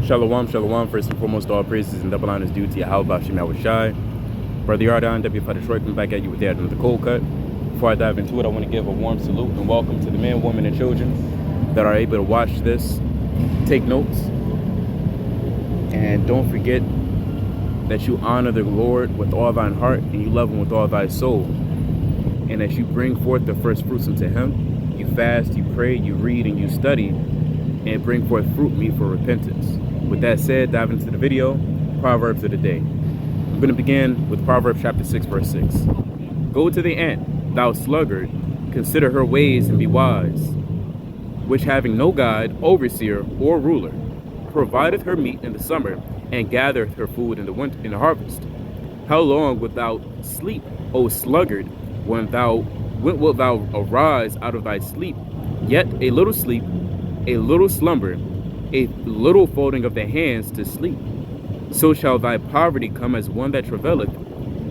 Shalom, shalom. First and foremost, all praises and double honors due to Yahweh Shemel Shai. Brother Yardan, W. for Detroit, coming back at you with that another cold cut. Before I dive into it, I want to give a warm salute and welcome to the men, women, and children that are able to watch this, take notes, and don't forget that you honor the Lord with all thine heart and you love him with all thy soul. And as you bring forth the first fruits unto him, you fast, you pray, you read, and you study, and bring forth fruit meet for repentance. With that said, dive into the video, Proverbs of the day. I'm going to begin with Proverbs chapter 6, verse 6. Go to the ant, thou sluggard, consider her ways and be wise, which having no guide, overseer, or ruler, provideth her meat in the summer, and gathereth her food in the winter, in the harvest. How long wilt thou sleep, O sluggard, when wilt thou arise out of thy sleep? Yet a little sleep, a little slumber, a little folding of the hands to sleep. So shall thy poverty come as one that travaileth,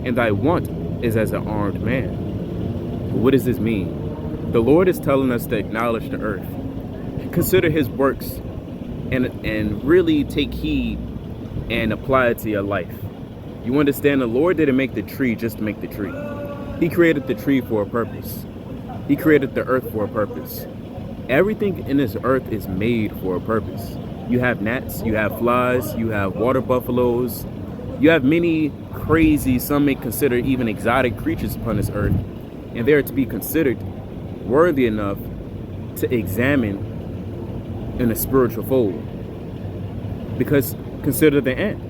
and thy want is as an armed man. What does this mean? The Lord is telling us to acknowledge the earth, consider his works, and really take heed and apply it to your life. You understand, the Lord didn't make the tree just to make the tree. He created the tree for a purpose. He created the earth for a purpose. Everything in this earth is made for a purpose. You have gnats, you have flies, you have water buffaloes, you have many crazy, some may consider even exotic creatures upon this earth, and they are to be considered worthy enough to examine in a spiritual fold. Because consider the ant.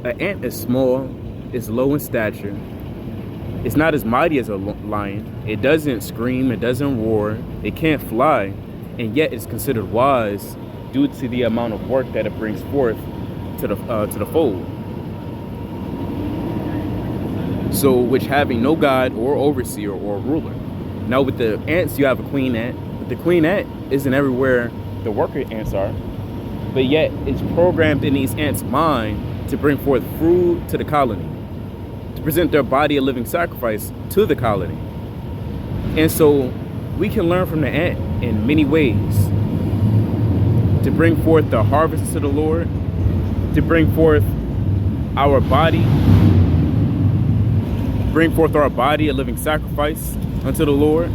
An ant is small, it's low in stature, it's not as mighty as a lion, it doesn't scream, it doesn't roar, it can't fly, and yet it's considered wise due to the amount of work that it brings forth to the fold. So, which having no guide or overseer or ruler. Now with the ants, you have a queen ant, but the queen ant isn't everywhere the worker ants are, but yet it's programmed in these ants' mind to bring forth food to the colony, to present their body a living sacrifice to the colony. And so we can learn from the ant in many ways to bring forth the harvest to the Lord, to bring forth our body, a living sacrifice unto the Lord.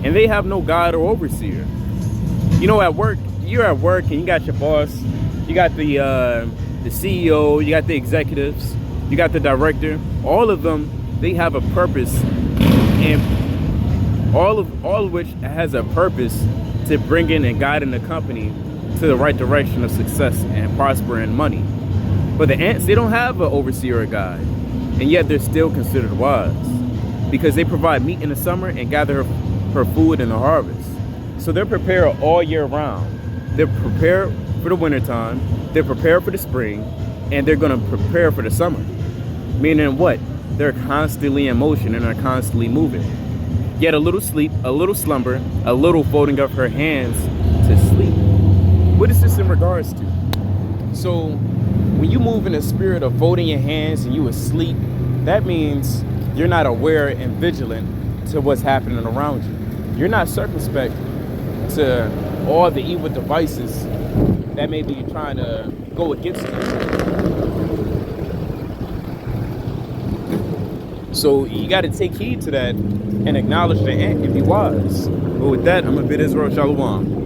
And they have no guide or overseer. You know, at work, you're at work and you got your boss, you got the CEO, you got the executives, you got the director. All of them, they have a purpose, and all of which has a purpose to bring in and guide in the company to the right direction of success and prosper and money. But the ants, they don't have an overseer or guide, and yet they're still considered wise because they provide meat in the summer and gather her food in the harvest. So they're prepared all year round. They're prepared for the wintertime, they're prepared for the spring, and they're going to prepare for the summer. Meaning what? They're constantly in motion and are constantly moving. Yet a little sleep, a little slumber, a little folding of her hands to sleep. What is this in regards to? So when you move in the spirit of folding your hands and you asleep, that means you're not aware and vigilant to what's happening around you. You're not circumspect to all the evil devices that may be trying to go against you. So you got to take heed to that and acknowledge the ant and be wise. But with that, I'm going to bid Israel Shalom.